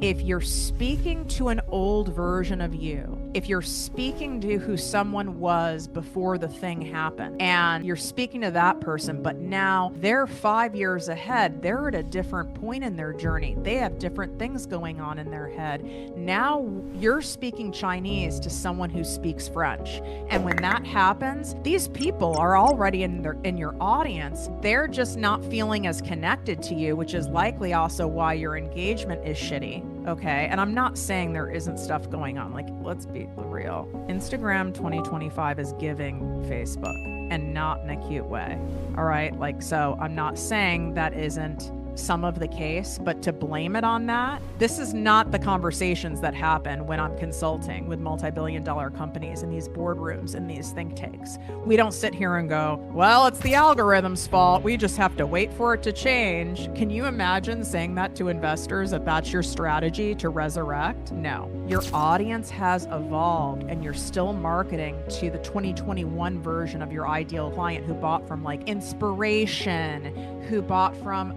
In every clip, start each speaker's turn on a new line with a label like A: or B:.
A: If you're speaking to an old version of you, if you're speaking to who someone was before the thing happened, and you're speaking to that person, but now they're 5 years ahead, they're at a different point in their journey. They have different things going on in their head. Now you're speaking Chinese to someone who speaks French. And when that happens, these people are already in your audience. They're just not feeling as connected to you, which is likely also why your engagement is shitty. Okay. And I'm not saying there isn't stuff going on. Like, let's be real. Instagram 2025 is giving Facebook, and not in a cute way. All right. Like, so I'm not saying that isn't some of the case, but to blame it on that, this is not the conversations that happen when I'm consulting with multi-billion-dollar companies in these boardrooms and these think tanks. We don't sit here and go, well, it's the algorithm's fault. We just have to wait for it to change. Can you imagine saying that to investors, that that's your strategy to resurrect? No. Your audience has evolved, and you're still marketing to the 2021 version of your ideal client who bought from like inspiration, who bought from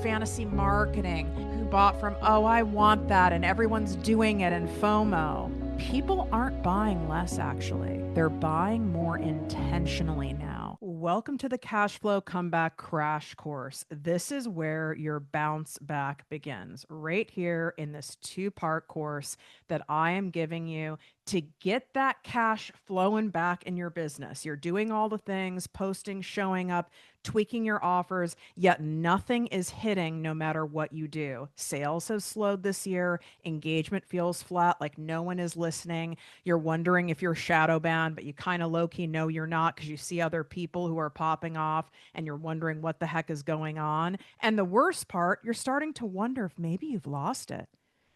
A: fantasy marketing, who bought from, oh, I want that, and everyone's doing it, and FOMO. People aren't buying less, actually. They're buying more intentionally now. Welcome to the Cash Flow Comeback Crash Course. This is where your bounce back begins, right here in this 2-part course that I am giving you to get that cash flowing back in your business. You're doing all the things, posting, showing up, tweaking your offers, yet nothing is hitting no matter what you do. Sales have slowed this year. Engagement feels flat, like no one is listening. You're wondering if you're shadow banned, but you kind of low-key know you're not because you see other people who are popping off and you're wondering what the heck is going on. And the worst part, you're starting to wonder if maybe you've lost it.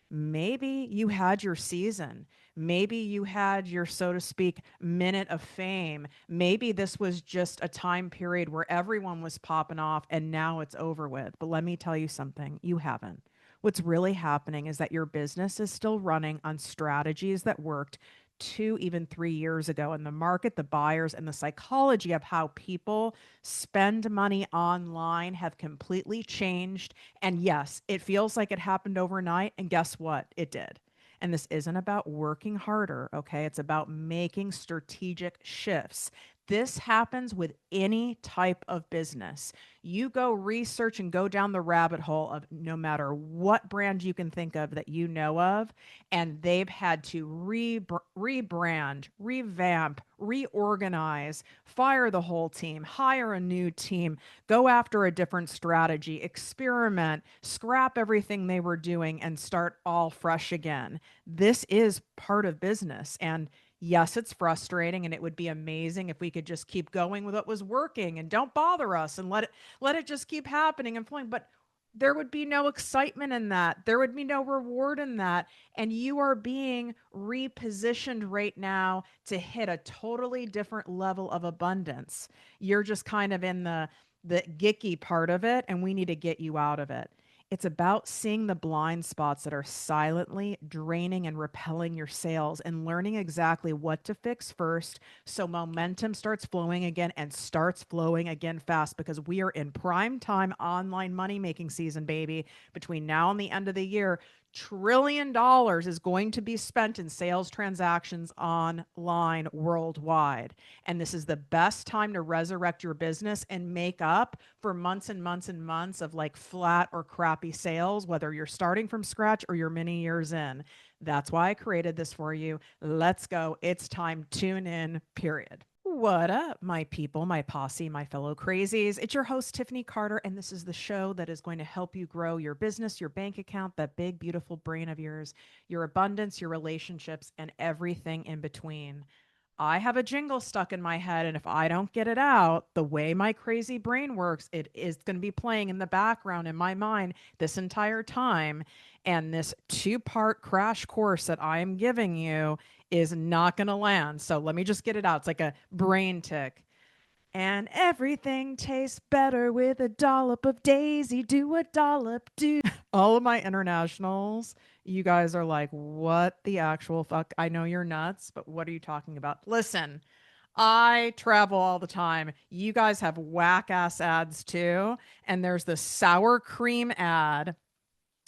A: Maybe you had your season. Maybe you had your, so to speak, minute of fame. Maybe this was just a time period where everyone was popping off and now it's over with. But let me tell you something, you haven't. What's really happening is that your business is still running on strategies that worked 2, even 3 years ago. And the market, the buyers, and the psychology of how people spend money online have completely changed. And yes, it feels like it happened overnight. And guess what? It did. And this isn't about working harder, okay? It's about making strategic shifts. This happens with any type of business. You go research and go down the rabbit hole of no matter what brand you can think of that you know of, and they've had to rebrand, revamp, reorganize, fire the whole team, hire a new team, go after a different strategy, experiment, scrap everything they were doing, and start all fresh again. This is part of business. And yes, it's frustrating, and it would be amazing if we could just keep going with what was working and don't bother us and let it just keep happening and flowing. But there would be no excitement in that. There would be no reward in that. And you are being repositioned right now to hit a totally different level of abundance. You're just kind of in the gicky part of it, and we need to get you out of it. It's about seeing the blind spots that are silently draining and repelling your sales and learning exactly what to fix first so momentum starts flowing again and starts flowing again fast, because we are in prime time online money making season, baby. Between now and the end of the year, $1 trillion is going to be spent in sales transactions online worldwide. And this is the best time to resurrect your business and make up for months and months and months of like flat or crappy sales, whether you're starting from scratch or you're many years in. That's why I created this for you. Let's go. It's time. Tune in, period. What up, my people, my posse, my fellow crazies? It's your host, Tiffany Carter, and this is the show that is going to help you grow your business, your bank account, that big, beautiful brain of yours, your abundance, your relationships, and everything in between. I have a jingle stuck in my head, and if I don't get it out, the way my crazy brain works, it is going to be playing in the background in my mind this entire time. And this 2-part crash course that I am giving you is not going to land. So let me just get it out. It's like a brain tick. And everything tastes better with a dollop of Daisy. Do a dollop, do. All of my internationals, you guys are like, what the actual fuck? I know you're nuts, but what are you talking about? Listen, I travel all the time. You guys have whack ass ads too. And there's the sour cream ad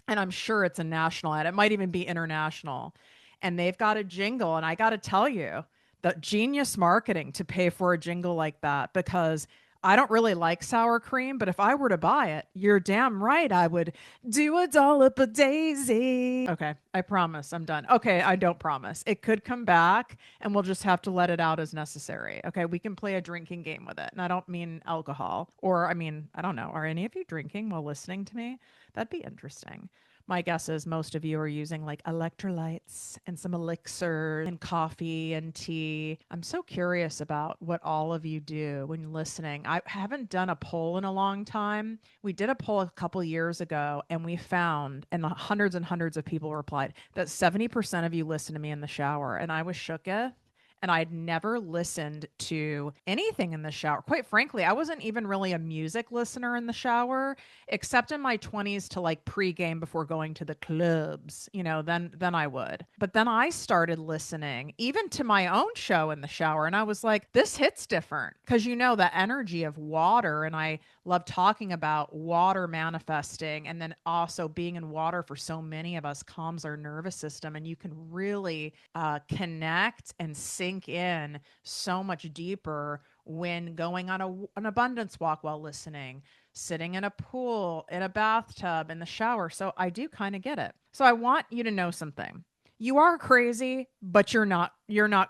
A: and I'm sure it's a national ad. It might even be international. And they've got a jingle. And I got to tell you, the genius marketing to pay for a jingle like that, because I don't really like sour cream, but if I were to buy it, you're damn right I would do a dollop a daisy. Okay, I promise I'm done. Okay, I don't promise. It could come back and we'll just have to let it out as necessary. Okay, we can play a drinking game with it. And I don't mean alcohol, or I mean, I don't know. Are any of you drinking while listening to me? That'd be interesting. My guess is most of you are using like electrolytes and some elixirs and coffee and tea. I'm so curious about what all of you do when you're listening. I haven't done a poll in a long time. We did a poll a couple years ago and we found, and hundreds of people replied, that 70% of you listen to me in the shower. And I was shooketh, and I'd never listened to anything in the shower. Quite frankly, I wasn't even really a music listener in the shower, except in my 20s to like pregame before going to the clubs. Then I would. But then I started listening even to my own show in the shower, and I was like, this hits different, because the energy of water, and I love talking about water manifesting, and then also being in water for so many of us calms our nervous system, and you can really connect and sink in so much deeper when going on an abundance walk while listening, sitting in a pool, in a bathtub, in the shower. So I do kind of get it. So I want you to know something. You are crazy, but you're not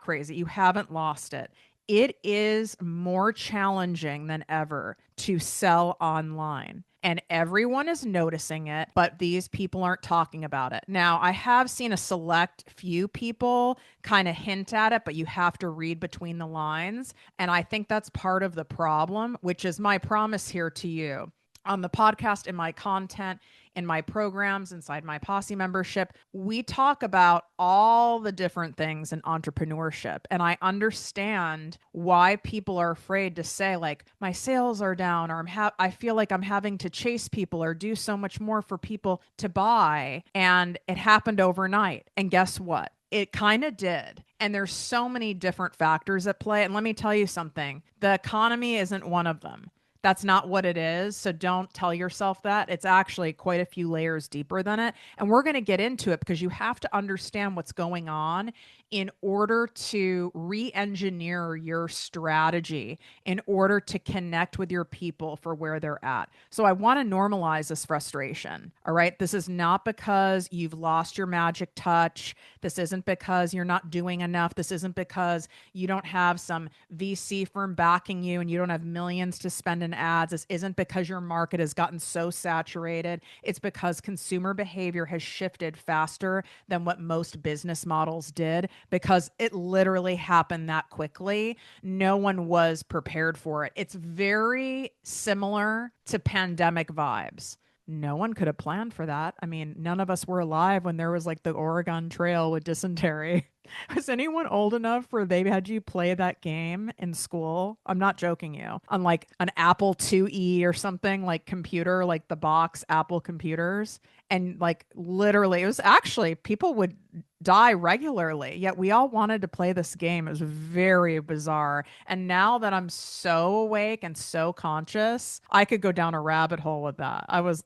A: crazy. You haven't lost it. It is more challenging than ever to sell online. And everyone is noticing it, but these people aren't talking about it. Now, I have seen a select few people kind of hint at it, but you have to read between the lines. And I think that's part of the problem, which is my promise here to you on the podcast, in my content, in my programs, inside my posse membership. We talk about all the different things in entrepreneurship. And I understand why people are afraid to say, like, my sales are down, or I feel like I'm having to chase people or do so much more for people to buy. And it happened overnight. And guess what? It kind of did. And there's so many different factors at play. And let me tell you something, the economy isn't one of them. That's not what it is. So don't tell yourself that. It's actually quite a few layers deeper than it. And we're going to get into it, because you have to understand what's going on in order to re-engineer your strategy, in order to connect with your people for where they're at. So I want to normalize this frustration. All right. This is not because you've lost your magic touch. This isn't because you're not doing enough. This isn't because you don't have some VC firm backing you and you don't have millions to spend in ads. This isn't because your market has gotten so saturated. It's because consumer behavior has shifted faster than what most business models did, because it literally happened that quickly. No one was prepared for it. It's very similar to pandemic vibes. No one could have planned for that. I mean, none of us were alive when there was like the Oregon Trail with dysentery. Was anyone old enough where they had you play that game in school? I'm not joking you. On like an Apple IIe or something, like computer, like the box Apple computers. And like literally, it was actually, people would die regularly, yet we all wanted to play this game. It was very bizarre. And now that I'm so awake and so conscious, I could go down a rabbit hole with that.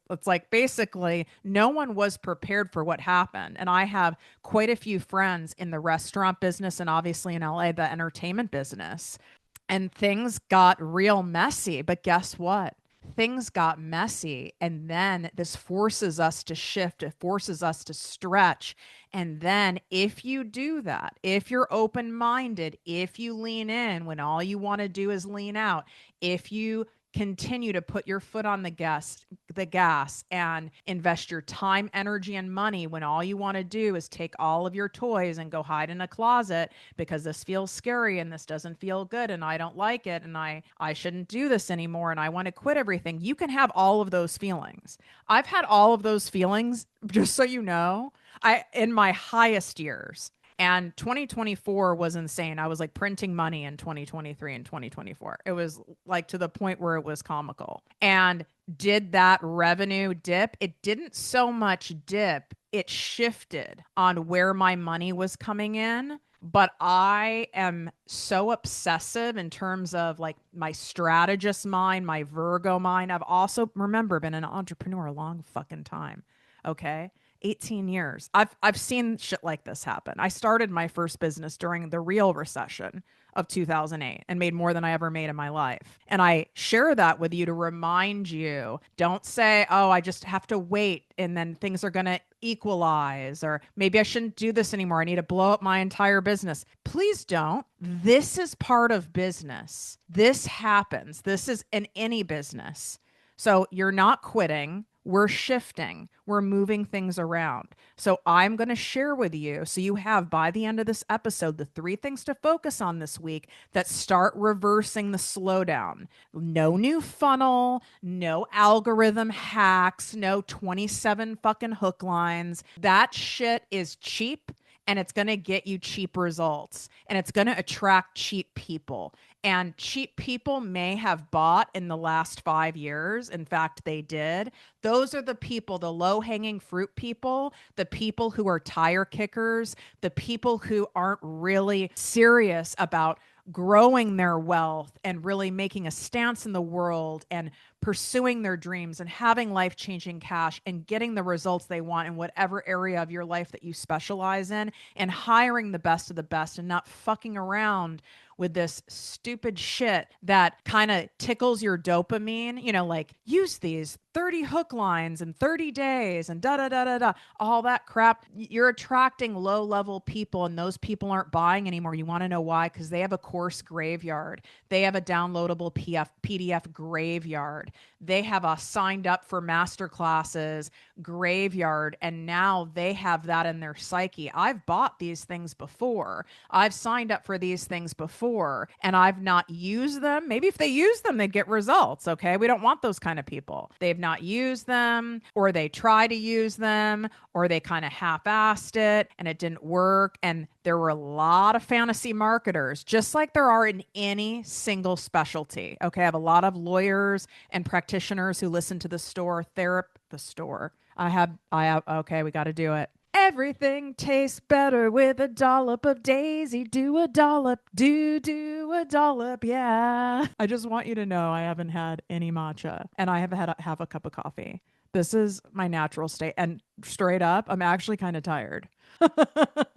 A: It's like basically no one was prepared for what happened. And I have quite a few friends in the restaurant business and obviously in LA, the entertainment business. And things got real messy. But guess what? Things got messy. And then this forces us to shift, it forces us to stretch. And then if you do that, if you're open minded, if you lean in when all you want to do is lean out, if you continue to put your foot on the gas and invest your time, energy, and money when all you want to do is take all of your toys and go hide in a closet because this feels scary and this doesn't feel good and I don't like it and I shouldn't do this anymore and I want to quit everything. You can have all of those feelings. I've had all of those feelings, just so you know, in my highest years. And 2024 was insane. I was like printing money in 2023 and 2024. It was like to the point where it was comical. And did that revenue dip? It didn't so much dip, it shifted on where my money was coming in. But I am so obsessive in terms of like my strategist mind, my Virgo mind. I've also, remember, been an entrepreneur a long fucking time. Okay. 18 years. I've seen shit like this happen. I started my first business during the real recession of 2008 and made more than I ever made in my life. And I share that with you to remind you, don't say, "Oh, I just have to wait and then things are going to equalize," or maybe I shouldn't do this anymore. I need to blow up my entire business. Please don't. This is part of business. This happens. This is in any business. So you're not quitting. We're shifting. We're moving things around. So I'm going to share with you, so you have by the end of this episode, the 3 things to focus on this week that start reversing the slowdown. No new funnel, no algorithm hacks, no 27 fucking hook lines. That shit is cheap, and it's going to get you cheap results, and it's going to attract cheap people. And cheap people may have bought in the last 5 years. In fact, they did. Those are the people, the low hanging fruit people, the people who are tire kickers, the people who aren't really serious about growing their wealth and really making a stance in the world and pursuing their dreams and having life-changing cash and getting the results they want in whatever area of your life that you specialize in, and hiring the best of the best and not fucking around with this stupid shit that kind of tickles your dopamine, like use these 30 hook lines in 30 days and da da da da da, all that crap. You're attracting low level people, and those people aren't buying anymore. You want to know why? Because they have a course graveyard. They have a downloadable PDF graveyard. They have a signed up for master classes graveyard, and now they have that in their psyche. I've bought these things before. I've signed up for these things before, and I've not used them. Maybe if they use them, they get results. Okay. We don't want those kind of people. They've not used them, or they try to use them, or they kind of half-assed it and it didn't work. And there were a lot of fantasy marketers, just like there are in any single specialty. Okay. I have a lot of lawyers and practitioners who listen to the store. Okay, we got to do it. Everything tastes better with a dollop of Daisy. Do a dollop, do a dollop, yeah. I just want you to know I haven't had any matcha, and I have had half a cup of coffee. This is my natural state, and straight up, I'm actually kind of tired.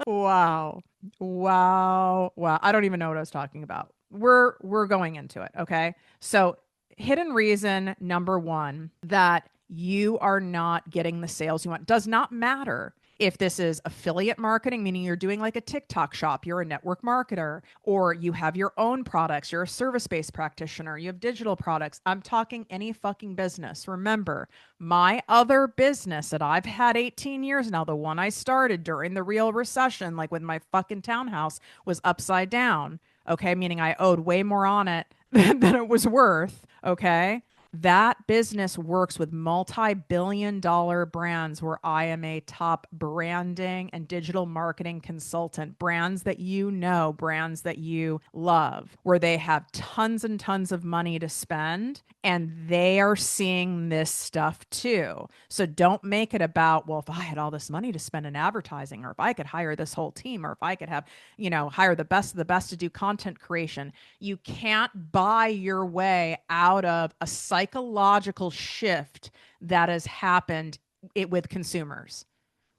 A: Wow. Wow. I don't even know what I was talking about. We're going into it, okay? So, hidden reason number 1 that you are not getting the sales you want does not matter if this is affiliate marketing, meaning you're doing like a TikTok shop, you're a network marketer, or you have your own products, you're a service-based practitioner, you have digital products. I'm talking any fucking business. Remember, my other business that I've had 18 years now, the one I started during the real recession, like with my fucking townhouse, was upside down. Okay, meaning I owed way more on it than it was worth. Okay. That business works with multi-billion-dollar brands where I am a top branding and digital marketing consultant. Brands that you know, brands that you love, where they have tons and tons of money to spend, and they are seeing this stuff too. So don't make it about, well, if I had all this money to spend in advertising, or if I could hire this whole team, or if I could have, hire the best of the best to do content creation. You can't buy your way out of a psychological shift that has happened with consumers.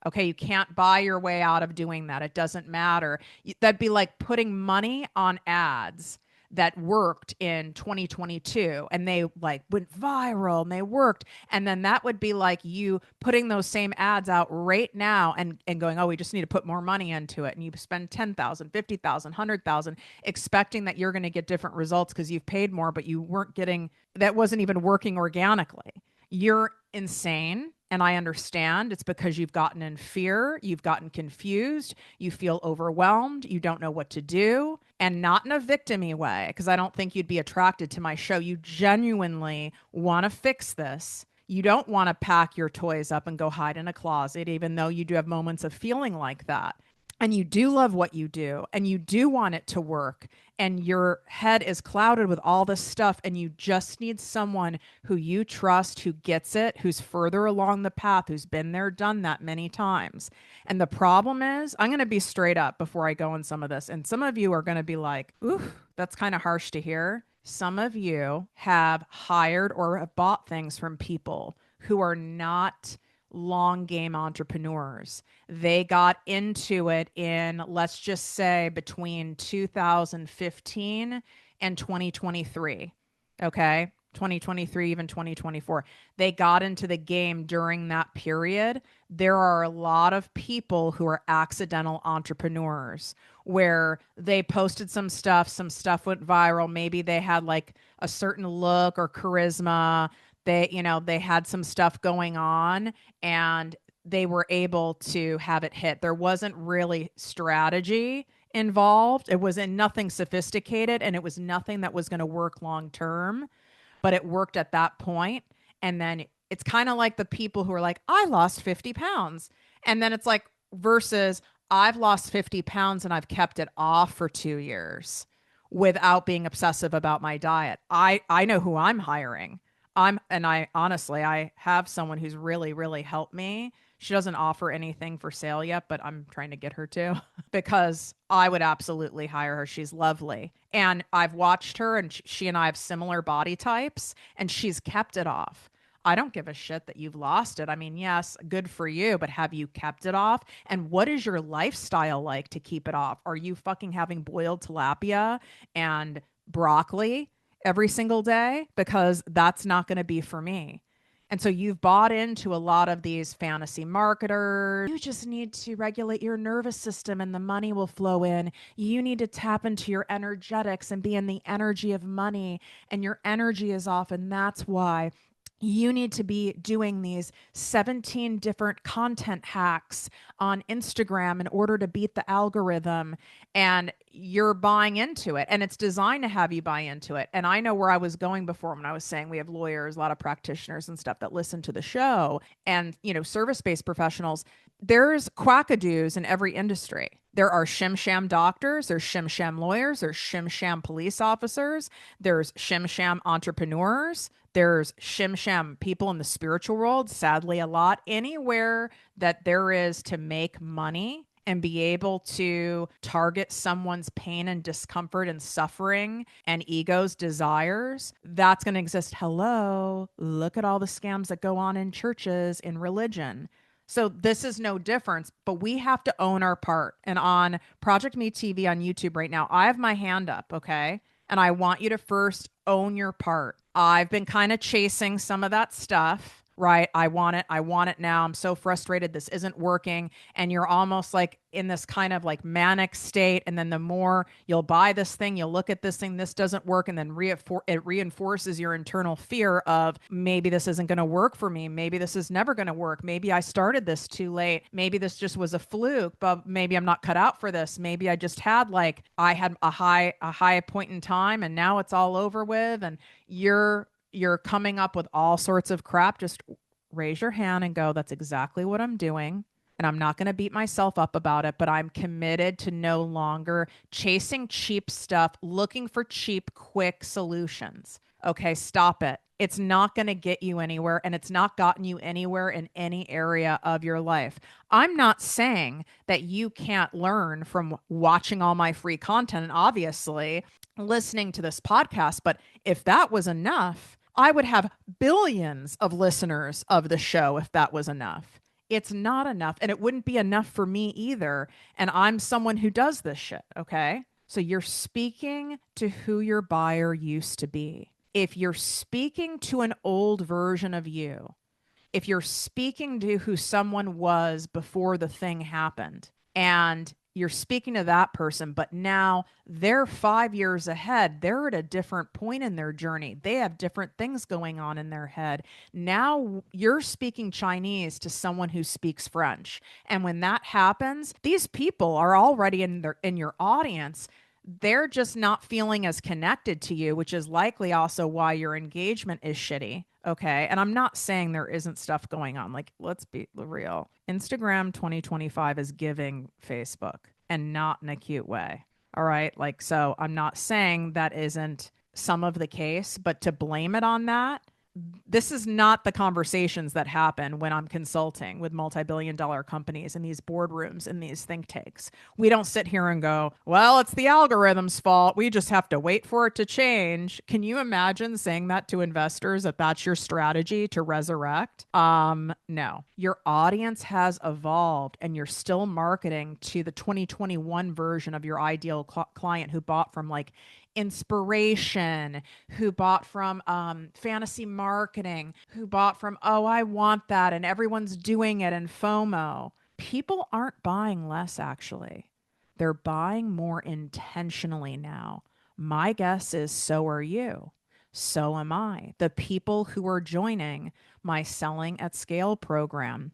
A: Okay, you can't buy your way out of doing that. It doesn't matter. That'd be like putting money on ads that worked in 2022 and they like went viral and they worked. And then that would be like you putting those same ads out right now and going, oh, we just need to put more money into it. And you spend 10,000, 50,000, 100,000 expecting that you're going to get different results because you've paid more, but you weren't getting, that wasn't even working organically. You're insane. And I understand it's because you've gotten in fear, you've gotten confused, you feel overwhelmed, you don't know what to do, and not in a victim-y way, because I don't think you'd be attracted to my show. You genuinely want to fix this. You don't want to pack your toys up and go hide in a closet, even though you do have moments of feeling like that. And you do love what you do, and you do want it to work, and your head is clouded with all this stuff, and you just need someone who you trust, who gets it, who's further along the path, who's been there, done that many times. And the problem is, I'm going to be straight up before I go in some of this, and some of you are going to be like, ooh, that's kind of harsh to hear. Some of you have hired or have bought things from people who are not long game entrepreneurs. They got into it in, let's just say, between 2015 and 2023. Okay. 2023, even 2024. They got into the game during that period. There are a lot of people who are accidental entrepreneurs where they posted some stuff went viral. Maybe they had like a certain look or charisma. They had some stuff going on and they were able to have it hit. There wasn't really strategy involved. It was in nothing sophisticated and it was nothing that was going to work long term, but it worked at that point. And then it's kind of like the people who are like, I lost 50 pounds. And then it's like, versus I've lost 50 pounds and I've kept it off for 2 years without being obsessive about my diet. I know who I'm hiring. I honestly, I have someone who's really, really helped me. She doesn't offer anything for sale yet, but I'm trying to get her to because I would absolutely hire her. She's lovely. And I've watched her and she and I have similar body types and she's kept it off. I don't give a shit that you've lost it. I mean, yes, good for you, but have you kept it off? And what is your lifestyle like to keep it off? Are you fucking having boiled tilapia and broccoli every single day? Because that's not going to be for me. And so you've bought into a lot of these fantasy marketers. You just need to regulate your nervous system and the money will flow in. You need to tap into your energetics and be in the energy of money. And your energy is off. And that's why you need to be doing these 17 different content hacks on Instagram in order to beat the algorithm. And you're buying into it. And it's designed to have you buy into it. And I know where I was going before when I was saying we have lawyers, a lot of practitioners and stuff that listen to the show and, service-based professionals. There's quackadoos in every industry. There are shim sham doctors, there's shim sham lawyers, there's shim sham police officers, there's shim sham entrepreneurs, there's shim sham people in the spiritual world, sadly, a lot. Anywhere that there is to make money and be able to target someone's pain and discomfort and suffering and ego's desires, that's going to exist. Hello, look at all the scams that go on in churches, in religion. So this is no difference, but we have to own our part. And on Project Me TV on YouTube right now, I have my hand up, okay? And I want you to first own your part. I've been kind of chasing some of that stuff, right? I want it. I want it now. I'm so frustrated. This isn't working. And you're almost like in this kind of like manic state. And then the more you'll buy this thing, you'll look at this thing, this doesn't work. And then it reinforces your internal fear of maybe this isn't going to work for me. Maybe this is never going to work. Maybe I started this too late. Maybe this just was a fluke, but maybe I'm not cut out for this. Maybe I just had I had a high point in time and now it's all over with. And you're coming up with all sorts of crap. Just raise your hand and go, that's exactly what I'm doing. And I'm not going to beat myself up about it, but I'm committed to no longer chasing cheap stuff, looking for cheap, quick solutions. Okay, stop it. It's not going to get you anywhere, and it's not gotten you anywhere in any area of your life. I'm not saying that you can't learn from watching all my free content and obviously listening to this podcast, but if that was enough, I would have billions of listeners of the show if that was enough. It's not enough, and it wouldn't be enough for me either. And I'm someone who does this shit, okay? So you're speaking to who your buyer used to be. If you're speaking to an old version of you, if you're speaking to who someone was before the thing happened, and you're speaking to that person, but now they're 5 years ahead. They're at a different point in their journey. They have different things going on in their head. Now you're speaking Chinese to someone who speaks French. And when that happens, these people are already in your audience. They're just not feeling as connected to you, which is likely also why your engagement is shitty. Okay. And I'm not saying there isn't stuff going on. Like, let's be real. Instagram 2025 is giving Facebook and not in a cute way. All right. So I'm not saying that isn't some of the case, but to blame it on that, this is not the conversations that happen when I'm consulting with multi-billion-dollar companies in these boardrooms in these think tanks. We don't sit here and go, well, it's the algorithm's fault. We just have to wait for it to change. Can you imagine saying that to investors, that that's your strategy to resurrect? No. Your audience has evolved and you're still marketing to the 2021 version of your ideal client who bought from like inspiration, who bought from fantasy marketing, who bought from, oh, I want that, and everyone's doing it, and FOMO. People aren't buying less, actually. They're buying more intentionally now. My guess is so are you. So am I. The people who are joining my Selling at Scale program,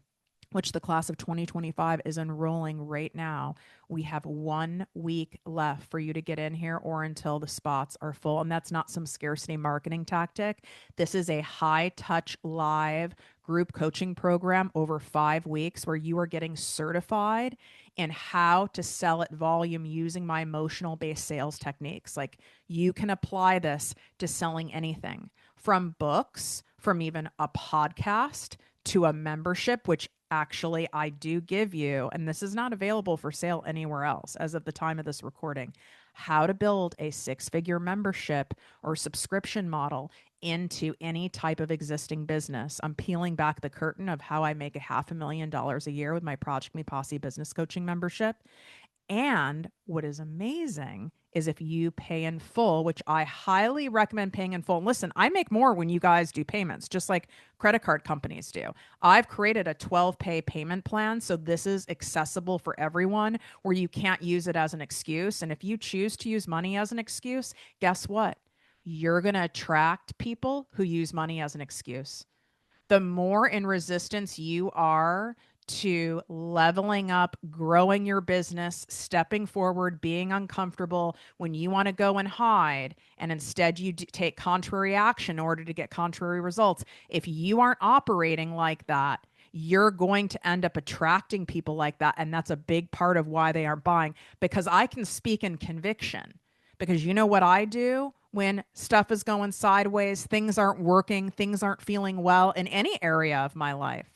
A: which the class of 2025 is enrolling right now. We have 1 week left for you to get in here or until the spots are full. And that's not some scarcity marketing tactic. This is a high touch live group coaching program over 5 weeks where you are getting certified in how to sell at volume using my emotional based sales techniques. Like you can apply this to selling anything from books, from even a podcast to a membership, which actually I do give you, and this is not available for sale anywhere else as of the time of this recording, how to build a 6-figure membership or subscription model into any type of existing business. I'm peeling back the curtain of how I make $500,000 a year with my ProjectME Posse business coaching membership. And what is amazing is if you pay in full, which I highly recommend paying in full. And listen, I make more when you guys do payments, just like credit card companies do. I've created a 12-pay payment plan. So this is accessible for everyone where you can't use it as an excuse. And if you choose to use money as an excuse, guess what? You're going to attract people who use money as an excuse. The more in resistance you are to leveling up, growing your business, stepping forward, being uncomfortable when you want to go and hide, and instead you take contrary action in order to get contrary results. If you aren't operating like that, you're going to end up attracting people like that. And that's a big part of why they aren't buying, because I can speak in conviction. Because you know what I do when stuff is going sideways, things aren't working, things aren't feeling well in any area of my life.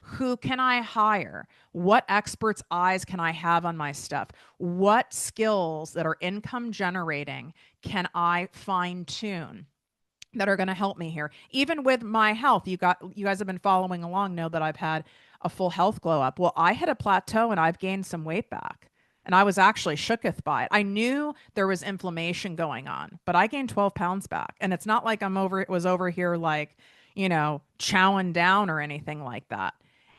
A: Who can I hire? What experts' eyes can I have on my stuff? What skills that are income generating can I fine tune that are going to help me here? Even with my health, you guys have been following along, know that I've had a full health glow up. Well, I hit a plateau and I've gained some weight back. And I was actually shooketh by it. I knew there was inflammation going on, but I gained 12 pounds back. And it's not like was over here like, chowing down or anything like that.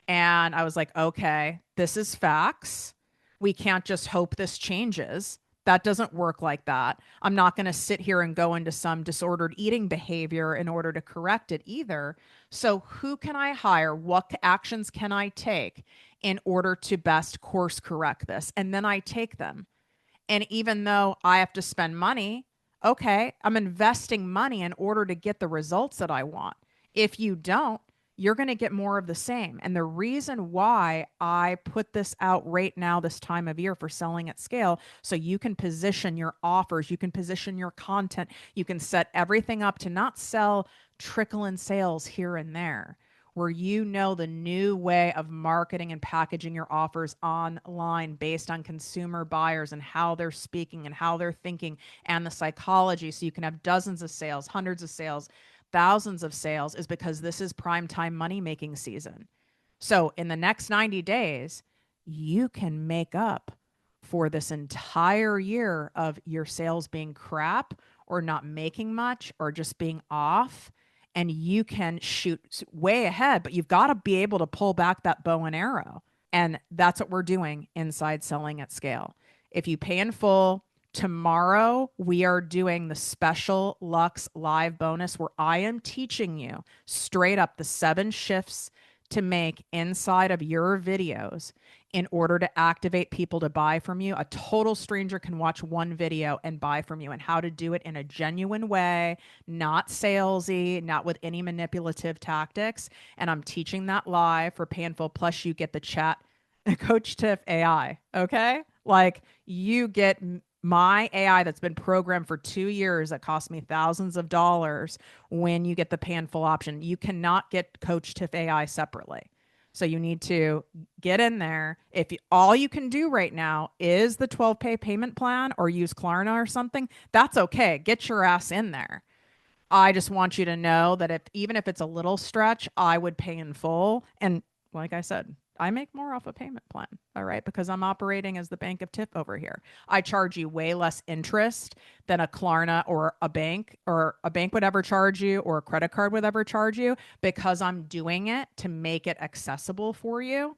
A: And I was like, okay, this is facts. We can't just hope this changes. That doesn't work like that. I'm not going to sit here and go into some disordered eating behavior in order to correct it either. So who can I hire? What actions can I take in order to best course correct this? And then I take them. And even though I have to spend money, okay, I'm investing money in order to get the results that I want. If you don't, you're going to get more of the same. And the reason why I put this out right now, this time of year for Selling at Scale, so you can position your offers, you can position your content, you can set everything up to not sell trickle-in sales here and there, where you know the new way of marketing and packaging your offers online based on consumer buyers and how they're speaking and how they're thinking and the psychology. So you can have dozens of sales, hundreds of sales, thousands of sales, is because this is prime time money making season. So in the next 90 days, you can make up for this entire year of your sales being crap or not making much or just being off. And you can shoot way ahead, but you've got to be able to pull back that bow and arrow. And that's what we're doing inside Selling at Scale. If you pay in full, tomorrow we are doing the special Lux live bonus where I am teaching you straight up the 7 shifts to make inside of your videos in order to activate people to buy from you. A total stranger can watch one video and buy from you, and how to do it in a genuine way, not salesy, not with any manipulative tactics. And I'm teaching that live for painful. Plus you get the chat, Coach Tiff AI. Okay. Like you get my AI that's been programmed for 2 years that cost me thousands of dollars when you get the pay in full option. You cannot get Coach Tiff AI separately. So you need to get in there. If you, all you can do right now is the 12 pay payment plan or use Klarna or something, that's okay. Get your ass in there. I just want you to know that if even if it's a little stretch, I would pay in full. And like I said, I make more off a payment plan. All right. Because I'm operating as the bank of tip over here. I charge you way less interest than a Klarna or a bank would ever charge you or a credit card would ever charge you because I'm doing it to make it accessible for you.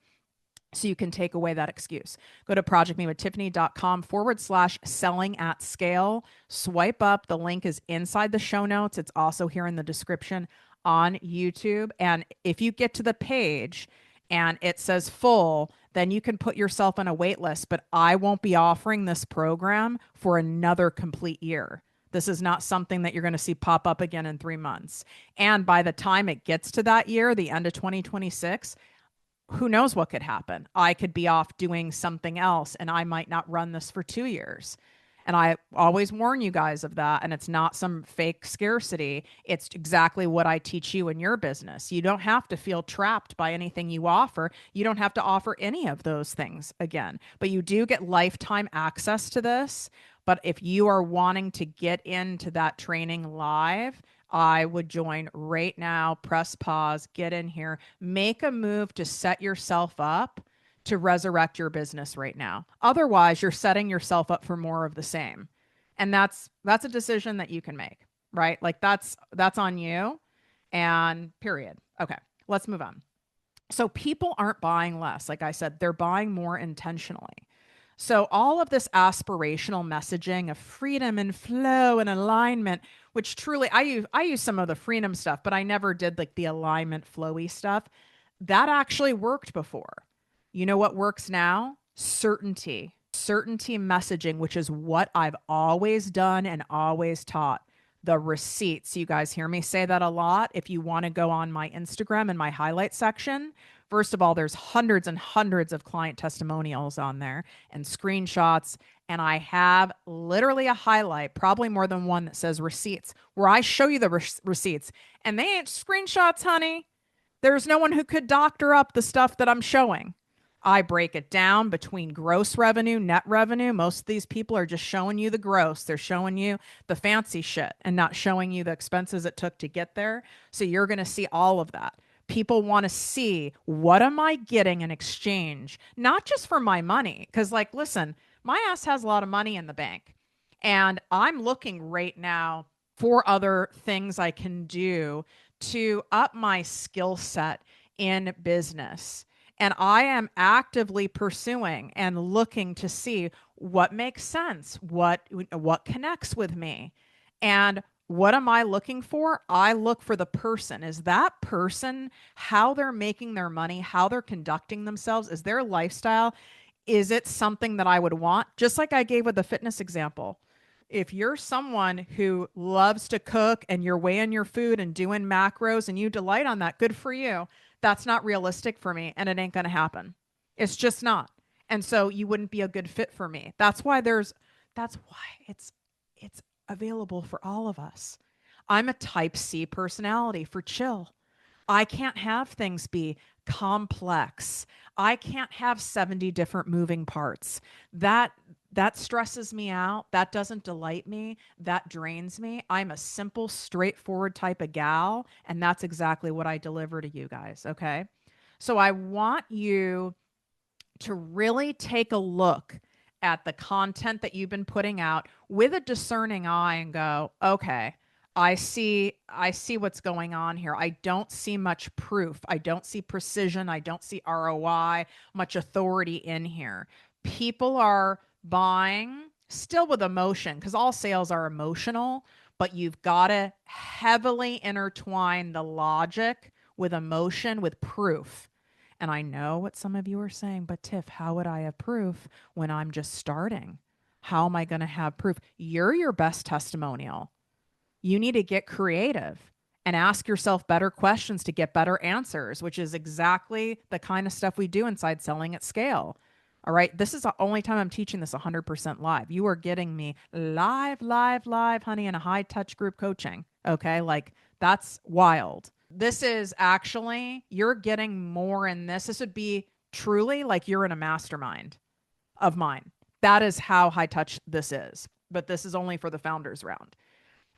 A: So you can take away that excuse. Go to projectmewithtiffany.com/selling at scale. Swipe up. The link is inside the show notes. It's also here in the description on YouTube. And if you get to the page and it says full, then you can put yourself on a wait list. But I won't be offering this program for another complete year. This is not something that you're going to see pop up again in 3 months. And by the time it gets to that year, the end of 2026, who knows what could happen? I could be off doing something else and I might not run this for 2 years. And I always warn you guys of that. And it's not some fake scarcity. It's exactly what I teach you in your business. You don't have to feel trapped by anything you offer. You don't have to offer any of those things again, but you do get lifetime access to this. But if you are wanting to get into that training live, I would join right now, press pause, get in here, make a move to set yourself up to resurrect your business right now. Otherwise, you're setting yourself up for more of the same. And that's a decision that you can make, right? Like that's on you and period. Okay, let's move on. So people aren't buying less. Like I said, they're buying more intentionally. So all of this aspirational messaging of freedom and flow and alignment, which truly I use some of the freedom stuff, but I never did like the alignment flowy stuff. That actually worked before. You know what works now? Certainty. Certainty messaging, which is what I've always done and always taught. The receipts. You guys hear me say that a lot. If you want to go on my Instagram and my highlight section, first of all, there's hundreds and hundreds of client testimonials on there and screenshots. And I have literally a highlight, probably more than one, that says receipts, where I show you the receipts. And they ain't screenshots, honey. There's no one who could doctor up the stuff that I'm showing. I break it down between gross revenue, net revenue. Most of these people are just showing you the gross. They're showing you the fancy shit and not showing you the expenses it took to get there. So you're going to see all of that. People want to see, what am I getting in exchange? Not just for my money. Because like, listen, my ass has a lot of money in the bank. And I'm looking right now for other things I can do to up my skill set in business. And I am actively pursuing and looking to see what makes sense, what connects with me. And what am I looking for? I look for the person. Is that person, how they're making their money, how they're conducting themselves, is their lifestyle, is it something that I would want? Just like I gave with the fitness example. If you're someone who loves to cook and you're weighing your food and doing macros and you delight on that, good for you. That's not realistic for me and it ain't going to happen. It's just not. And so you wouldn't be a good fit for me. That's why it's available for all of us. I'm a type C personality for chill. I can't have things be complex. I can't have 70 different moving parts. That stresses me out. That doesn't delight me. That drains me. I'm a simple, straightforward type of gal, and that's exactly what I deliver to you guys, okay? So I want you to really take a look at the content that you've been putting out with a discerning eye and go, okay, I see what's going on here. I don't see much proof. I don't see precision. I don't see ROI, much authority in here. People are buying still with emotion, because all sales are emotional, but you've got to heavily intertwine the logic with emotion, with proof. And I know what some of you are saying, but Tiff, how would I have proof when I'm just starting? How am I going to have proof? You're your best testimonial. You need to get creative and ask yourself better questions to get better answers, which is exactly the kind of stuff we do inside Selling at Scale. All right. This is the only time I'm teaching this 100% live. You are getting me live, honey, in a high touch group coaching. Okay. Like that's wild. This is actually, you're getting more in this. This would be truly like you're in a mastermind of mine. That is how high touch this is. But this is only for the founders round.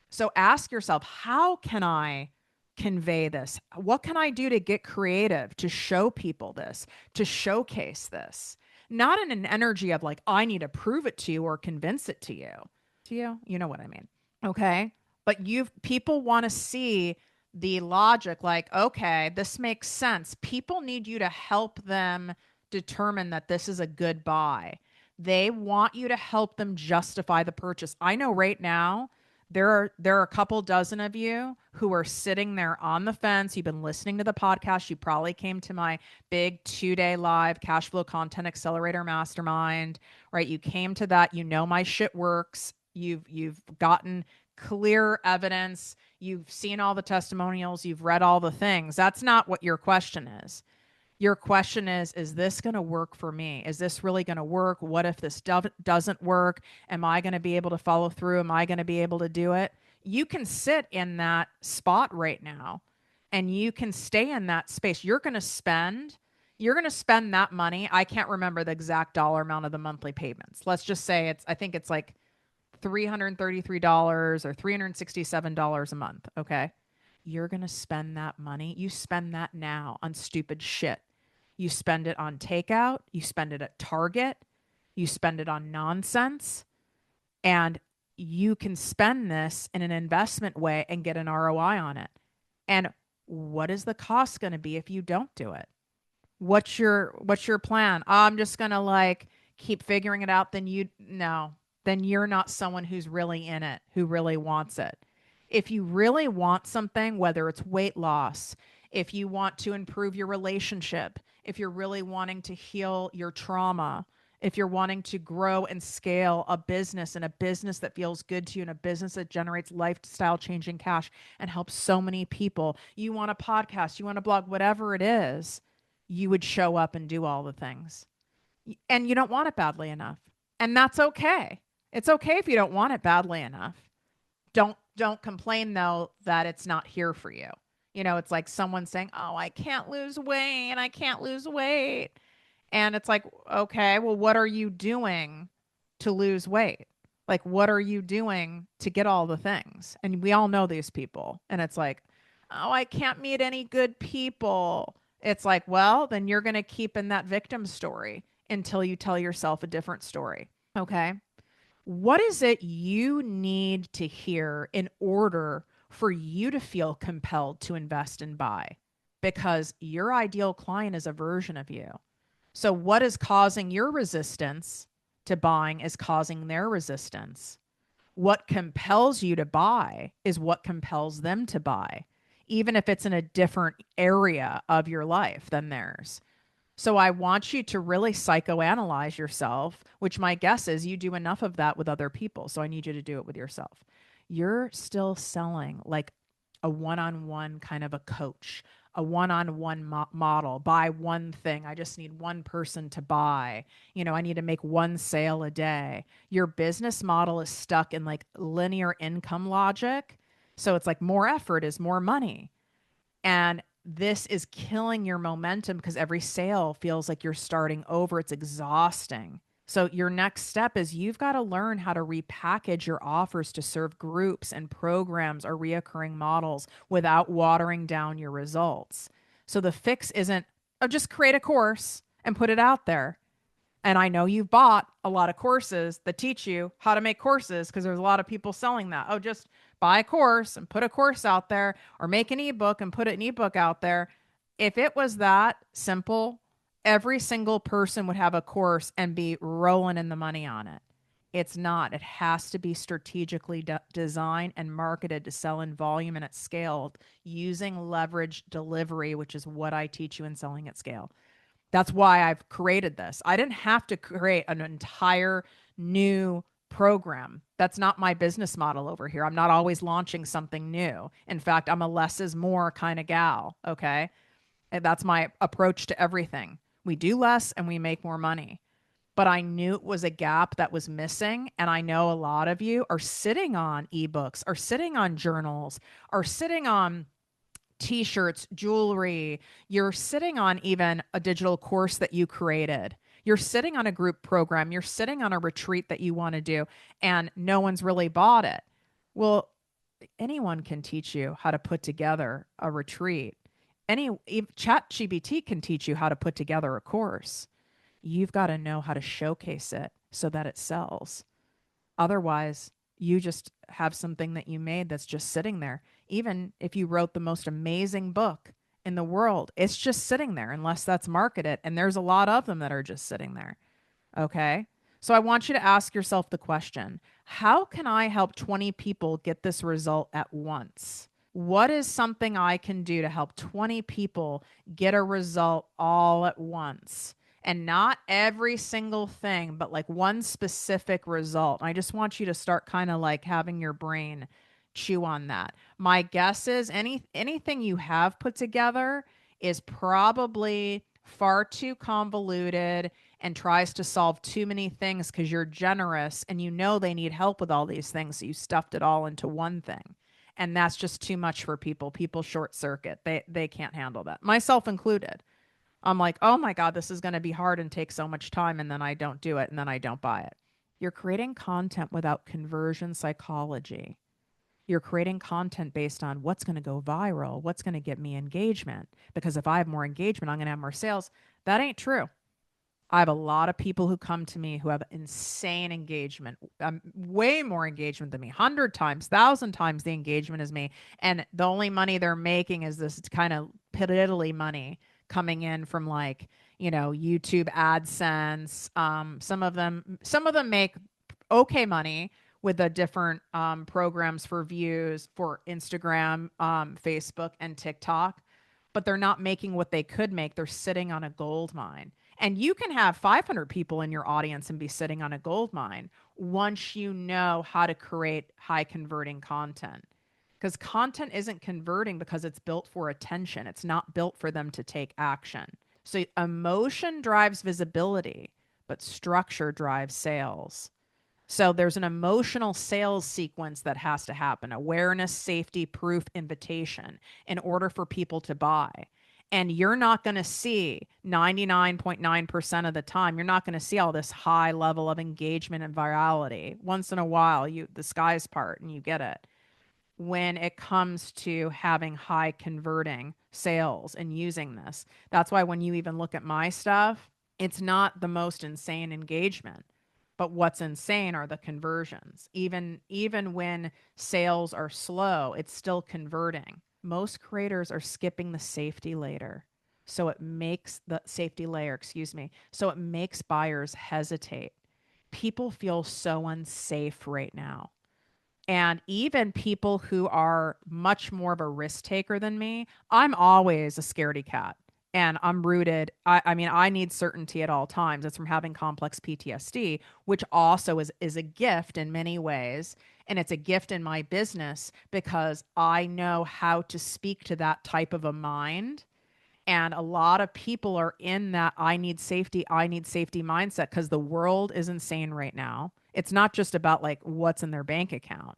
A: So ask yourself, how can I convey this? What can I do to get creative, to show people this, to showcase this? Not in an energy of like, I need to prove it to you or convince it to you. You know what I mean. Okay. But people want to see the logic, like, okay, this makes sense. People need you to help them determine that this is a good buy. They want you to help them justify the purchase. I know right now there are a couple dozen of you who are sitting there on the fence. You've been listening to the podcast. You probably came to my big 2-day live cash flow content accelerator mastermind, right? You came to that. You know my shit works. You've gotten clear evidence. You've seen all the testimonials. You've read all the things. That's not what your question is. Your question is this going to work for me? Is this really going to work? What if this doesn't work? Am I going to be able to follow through? Am I going to be able to do it? You can sit in that spot right now and you can stay in that space. You're going to spend that money. I can't remember the exact dollar amount of the monthly payments. Let's just say I think it's like $333 or $367 a month. Okay. You're going to spend that money. You spend that now on stupid shit. You spend it on takeout. You spend it at Target. You spend it on nonsense. And you can spend this in an investment way and get an ROI on it. And what is the cost going to be if you don't do it? What's your plan? I'm just going to like keep figuring it out. Then you're not someone who's really in it, who really wants it. If you really want something, whether it's weight loss, if you want to improve your relationship, if you're really wanting to heal your trauma, if you're wanting to grow and scale a business and a business that feels good to you and a business that generates lifestyle changing cash and helps so many people, you want a podcast, you want a blog, whatever it is, you would show up and do all the things. And you don't want it badly enough. And that's okay. It's okay if you don't want it badly enough. Don't complain though that it's not here for you. You know, it's like someone saying, "Oh, I can't lose weight and I can't lose weight." And it's like, "Okay, well what are you doing to lose weight? Like what are you doing to get all the things?" And we all know these people. And it's like, "Oh, I can't meet any good people." It's like, "Well, then you're going to keep in that victim story until you tell yourself a different story." Okay? What is it you need to hear in order for you to feel compelled to invest and buy? Because your ideal client is a version of you. So, what is causing your resistance to buying is causing their resistance. What compels you to buy is what compels them to buy, even if it's in a different area of your life than theirs. So I want you to really psychoanalyze yourself, which my guess is you do enough of that with other people. So I need you to do it with yourself. You're still selling like a one-on-one kind of a coach, a one-on-one model, buy one thing. I just need one person to buy. You know, I need to make one sale a day. Your business model is stuck in like linear income logic. So it's like more effort is more money. And this is killing your momentum because every sale feels like you're starting over. It's exhausting. So your next step is you've got to learn how to repackage your offers to serve groups and programs or reoccurring models without watering down your results. So the fix isn't, oh, just create a course and put it out there. And I know you've bought a lot of courses that teach you how to make courses because there's a lot of people selling that. Oh, just buy a course and put a course out there or make an ebook and put an ebook out there. If it was that simple, every single person would have a course and be rolling in the money on it. It's not. It has to be strategically designed and marketed to sell in volume and at scale using leveraged delivery, which is what I teach you in selling at scale. That's why I've created this. I didn't have to create an entire new program. That's not my business model over here. I'm not always launching something new. In fact, I'm a less is more kind of gal. Okay. And that's my approach to everything. We do less and we make more money. but I knew it was a gap that was missing. And I know a lot of you are sitting on ebooks, are sitting on journals, are sitting on t-shirts, jewelry. You're sitting on even a digital course that you created. You're sitting on a group program. You're sitting on a retreat that you want to do, and no one's really bought it. Well, anyone can teach you how to put together a retreat. ChatGPT can teach you how to put together a course. You've got to know how to showcase it so that it sells. Otherwise, you just have something that you made that's just sitting there. Even if you wrote the most amazing book in the world, it's just sitting there unless that's marketed. And there's a lot of them that are just sitting there. Okay. So I want you to ask yourself the question, how can I help 20 people get this result at once? What is something I can do to help 20 people get a result all at once? And not every single thing, but like one specific result. I just want you to start kind of like having your brain chew on that. My guess is anything you have put together is probably far too convoluted and tries to solve too many things because you're generous and you know they need help with all these things. So you stuffed it all into one thing. And that's just too much for people. People short circuit. They can't handle that. Myself included. I'm like, oh my God, this is going to be hard and take so much time. And then I don't do it. And then I don't buy it. You're creating content without conversion psychology. You're creating content based on what's going to go viral, what's going to get me engagement. Because if I have more engagement, I'm going to have more sales. That ain't true. I have a lot of people who come to me who have insane engagement, way more engagement than me, 100 times, 1,000 times the engagement as me. And the only money they're making is this kind of piddly money coming in from like, YouTube AdSense. Some of them make okay money with the different programs for views for Instagram, Facebook, and TikTok, but they're not making what they could make. They're sitting on a gold mine. And you can have 500 people in your audience and be sitting on a gold mine once you know how to create high converting content. Because content isn't converting because it's built for attention. It's not built for them to take action. So emotion drives visibility, but structure drives sales. So there's an emotional sales sequence that has to happen: awareness, safety, proof, invitation, in order for people to buy. And you're not going to see 99.9% of the time, you're not going to see all this high level of engagement and virality. Once in a while, the skies part and you get it. When it comes to having high converting sales and using this, that's why when you even look at my stuff, it's not the most insane engagement. But what's insane are the conversions. Even when sales are slow, it's still converting. Most creators are skipping the safety layer. So it makes the safety layer, excuse me. So it makes buyers hesitate. People feel so unsafe right now. And even people who are much more of a risk taker than me, I'm always a scaredy cat. And I'm rooted. I mean, I need certainty at all times. It's from having complex PTSD, which also is a gift in many ways. And it's a gift in my business because I know how to speak to that type of a mind. And a lot of people are in that I need safety mindset because the world is insane right now. It's not just about like what's in their bank account.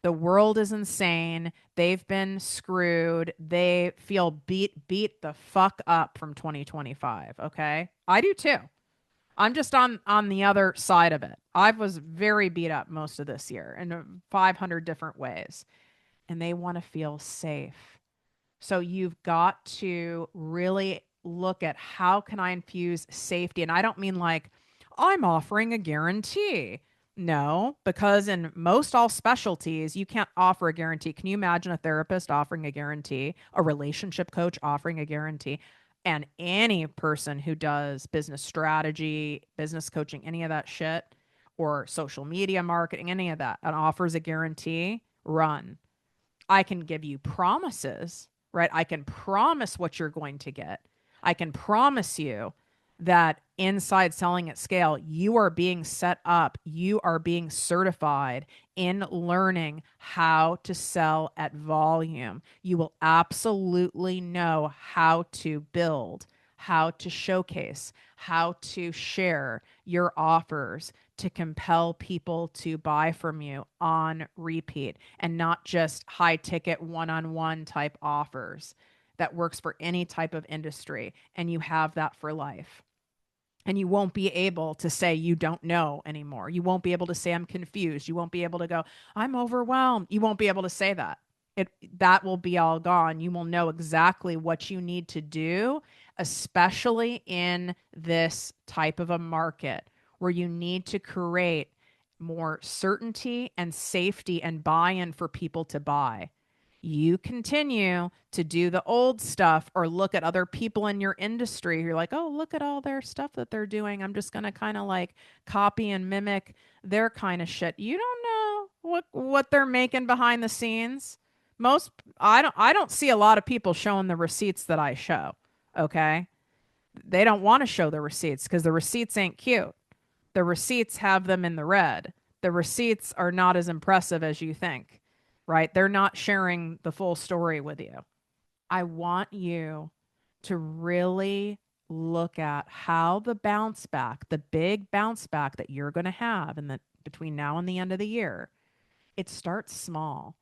A: The world is insane. They've been screwed. They feel beat the fuck up from 2025. Okay. I do too. I'm just on the other side of it. I was very beat up most of this year in 500 different ways. And they want to feel safe. So you've got to really look at how can I infuse safety? And I don't mean like I'm offering a guarantee. No, because in most all specialties, you can't offer a guarantee. Can you imagine a therapist offering a guarantee, a relationship coach offering a guarantee, and any person who does business strategy, business coaching, any of that shit, or social media marketing, any of that, and offers a guarantee? Run. I can give you promises, right? I can promise what you're going to get. I can promise you that inside selling at scale, you are being set up, you are being certified in learning how to sell at volume. You will absolutely know how to build, how to showcase, how to share. your offers to compel people to buy from you on repeat and not just high ticket one-on-one type offers that works for any type of industry. And you have that for life. And you won't be able to say you don't know anymore. You won't be able to say I'm confused. You won't be able to go, I'm overwhelmed. You won't be able to say that. That will be all gone. You will know exactly what you need to do, especially in this type of a market where you need to create more certainty and safety and buy-in for people to buy. You continue to do the old stuff or look at other people in your industry. You're like, oh, look at all their stuff that they're doing. I'm just going to kind of like copy and mimic their kind of shit. You don't know what they're making behind the scenes. I don't see a lot of people showing the receipts that I show. Okay? They don't want to show the receipts because the receipts ain't cute. The receipts have them in the red. The receipts are not as impressive as you think, right? They're not sharing the full story with you. I want you to really look at how the bounce back, the big bounce back that you're going to have in the between now and the end of the year, it starts small.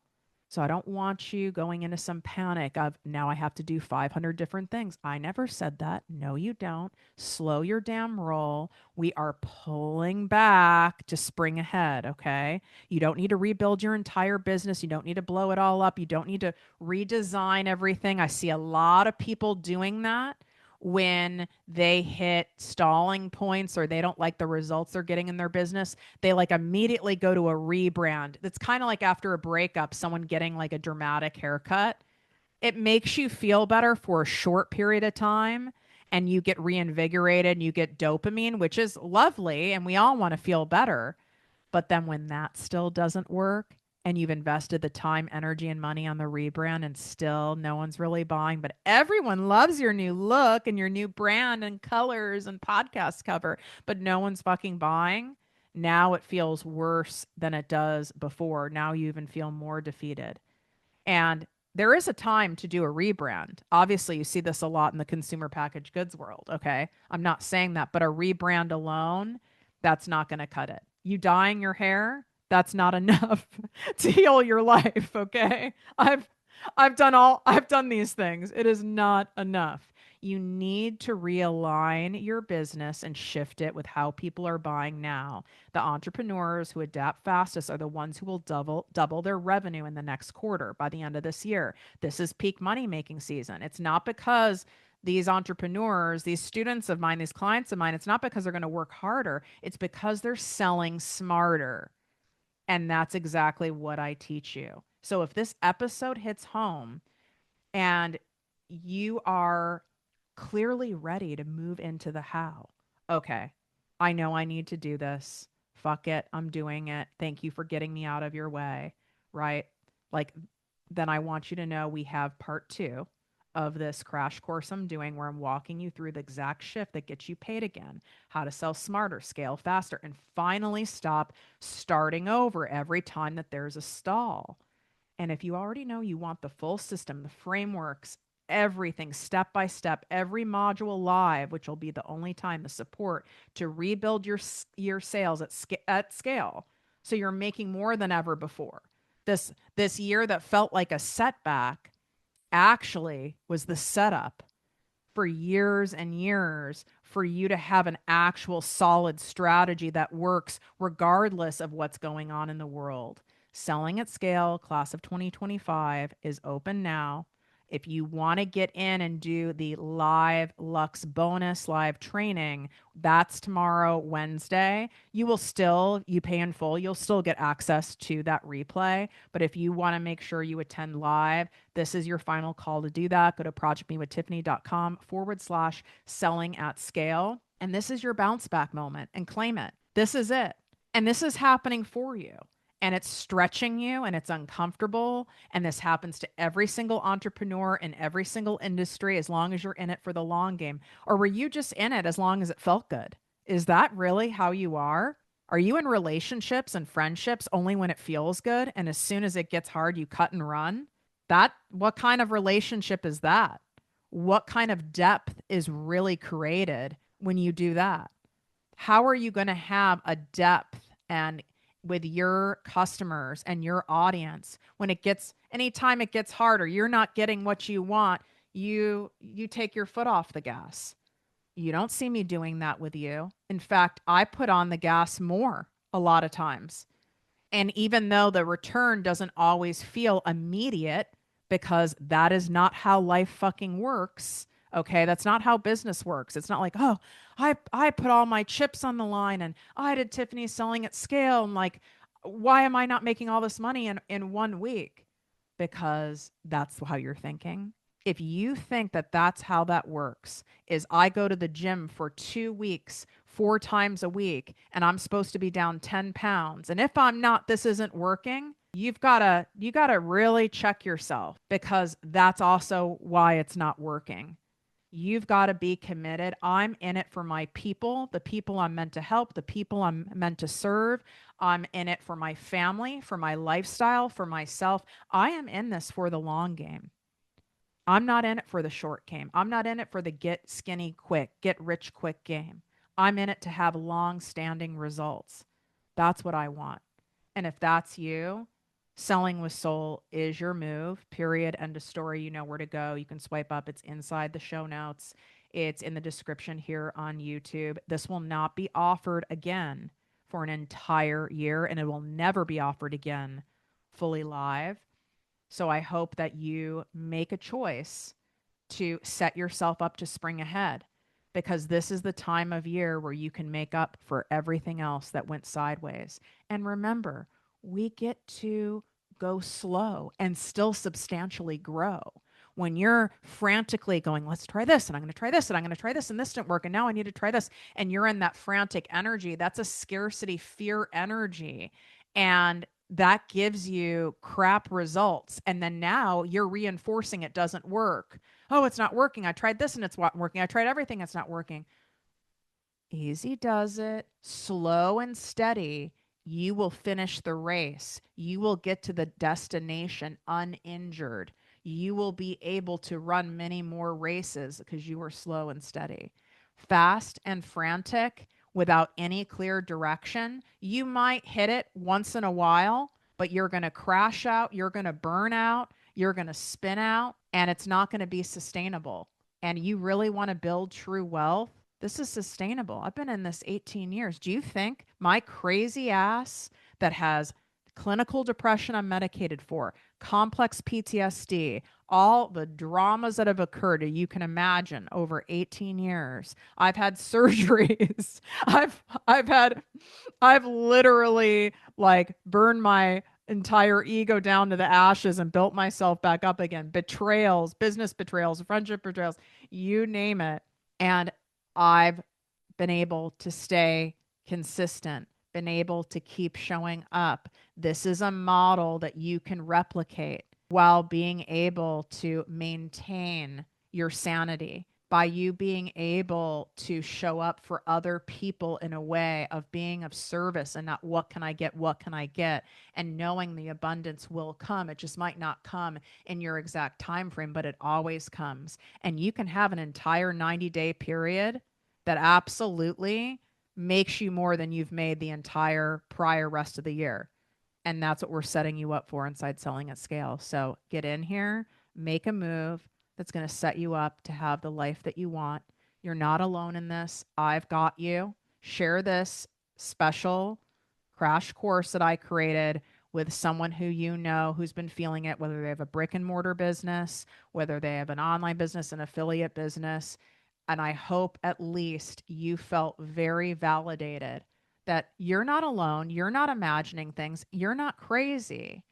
A: So I don't want you going into some panic of now I have to do 500 different things. I never said that. No, you don't. Slow your damn roll. We are pulling back to spring ahead, okay? You don't need to rebuild your entire business. You don't need to blow it all up. You don't need to redesign everything. I see a lot of people doing that when they hit stalling points or they don't like the results they're getting in their business. They like immediately go to a rebrand. That's kind of like after a breakup, someone getting like a dramatic haircut. It makes you feel better for a short period of time and you get reinvigorated and you get dopamine, which is lovely. And we all want to feel better. But then when that still doesn't work and you've invested the time, energy, and money on the rebrand and still no one's really buying, but everyone loves your new look and your new brand and colors and podcast cover, but no one's fucking buying. Now it feels worse than it does before. Now you even feel more defeated. And there is a time to do a rebrand. Obviously, you see this a lot in the consumer packaged goods world. Okay. I'm not saying that, but a rebrand alone, that's not going to cut it. You dyeing your hair, that's not enough to heal your life. Okay. I've done these things. It is not enough. You need to realign your business and shift it with how people are buying now. The entrepreneurs who adapt fastest are the ones who will double their revenue in the next quarter by the end of this year. This is peak money making season. It's not because these entrepreneurs, these students of mine, these clients of mine, it's not because they're going to work harder. It's because they're selling smarter. And that's exactly what I teach you. So if this episode hits home and you are clearly ready to move into the how. Okay, I know I need to do this. Fuck it, I'm doing it. Thank you for getting me out of your way, right? Like, then I want you to know we have part 2 of this crash course I'm doing where I'm walking you through the exact shift that gets you paid again, how to sell smarter, scale faster, and finally stop starting over every time that there's a stall. And if you already know you want the full system, the frameworks, everything step by step, every module live, which will be the only time the support to rebuild your sales at scale. So you're making more than ever before. This year that felt like a setback actually was the setup for years and years for you to have an actual solid strategy that works regardless of what's going on in the world. Selling at Scale, class of 2025, is open now. If you want to get in and do the live Lux bonus live training, that's tomorrow, Wednesday. You pay in full, you'll still get access to that replay. But if you want to make sure you attend live, this is your final call to do that. Go to projectmewithtiffany.com/selling at scale. And this is your bounce back moment and claim it. This is it. And this is happening for you. And it's stretching you and it's uncomfortable. And this happens to every single entrepreneur in every single industry as long as you're in it for the long game. Or were you just in it as long as it felt good? Is that really how you are? Are you in relationships and friendships only when it feels good? And as soon as it gets hard, you cut and run? What kind of relationship is that? What kind of depth is really created when you do that? How are you going to have a depth and with your customers and your audience when it gets, anytime it gets harder, you're not getting what you want, you take your foot off the gas. You don't see me doing that with you. In fact, I put on the gas more a lot of times. And even though the return doesn't always feel immediate, because that is not how life fucking works. Okay, that's not how business works. It's not like, oh, I put all my chips on the line and I did Tiffany selling at scale. And like, why am I not making all this money in 1 week? Because that's how you're thinking. If you think that that's how that works, is I go to the gym for 2 weeks, 4 times a week, and I'm supposed to be down 10 pounds. And if I'm not, this isn't working. You gotta really check yourself, because that's also why it's not working. You've got to be committed. I'm in it for my people, the people I'm meant to help, the people I'm meant to serve. I'm in it for my family, for my lifestyle, for myself. I am in this for the long game. I'm not in it for the short game. I'm not in it for the get skinny quick, get rich quick game. I'm in it to have long standing results. That's what I want. And if that's you, selling with soul is your move. Period. End of story. You know where to go. You can swipe up. It's inside the show notes. It's in the description here on YouTube. This will not be offered again for an entire year, and it will never be offered again fully live. So I hope that you make a choice to set yourself up to spring ahead, because this is the time of year where you can make up for everything else that went sideways. And remember, we get to go slow and still substantially grow. When you're frantically going, let's try this, and I'm going to try this, and I'm going to try this, and this didn't work, and now I need to try this, and you're in that frantic energy, that's a scarcity fear energy. And that gives you crap results. And then now you're reinforcing it doesn't work. Oh, it's not working. I tried this and it's not working. I tried everything. It's not working. Easy does it, slow and steady. You will finish the race. You will get to the destination uninjured. You will be able to run many more races because you were slow and steady. Fast and frantic without any clear direction, you might hit it once in a while, but you're going to crash out. You're going to burn out. You're going to spin out, and it's not going to be sustainable. And you really want to build true wealth, this is sustainable. I've been in this 18 years. Do you think my crazy ass that has clinical depression I'm medicated for, complex PTSD, all the dramas that have occurred, you can imagine, over 18 years. I've had surgeries. I've literally like burned my entire ego down to the ashes and built myself back up again. Betrayals, business betrayals, friendship betrayals, you name it. And I've been able to stay consistent, been able to keep showing up. This is a model that you can replicate while being able to maintain your sanity, by you being able to show up for other people in a way of being of service and not what can I get, and knowing the abundance will come. It just might not come in your exact time frame, but it always comes. And you can have an entire 90-day period that absolutely makes you more than you've made the entire prior rest of the year. And that's what we're setting you up for inside Selling at Scale. So get in here, make a move that's going to set you up to have the life that you want. You're not alone in this. I've got you. Share this special crash course that I created with someone who you know who's been feeling it, whether they have a brick and mortar business, whether they have an online business, an affiliate business. And I hope at least you felt very validated that you're not alone. You're not imagining things. You're not crazy.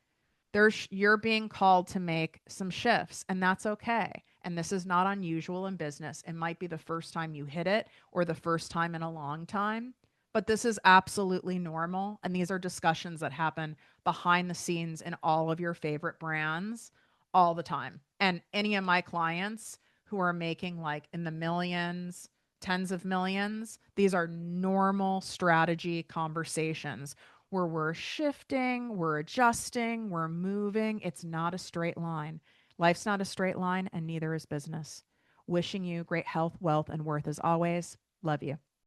A: You're being called to make some shifts, and that's okay. And this is not unusual in business. It might be the first time you hit it or the first time in a long time, but this is absolutely normal. And these are discussions that happen behind the scenes in all of your favorite brands all the time. And any of my clients who are making like in the millions, tens of millions, these are normal strategy conversations where we're shifting, we're adjusting, we're moving. It's not a straight line. Life's not a straight line, and neither is business. Wishing you great health, wealth, and worth as always. Love you.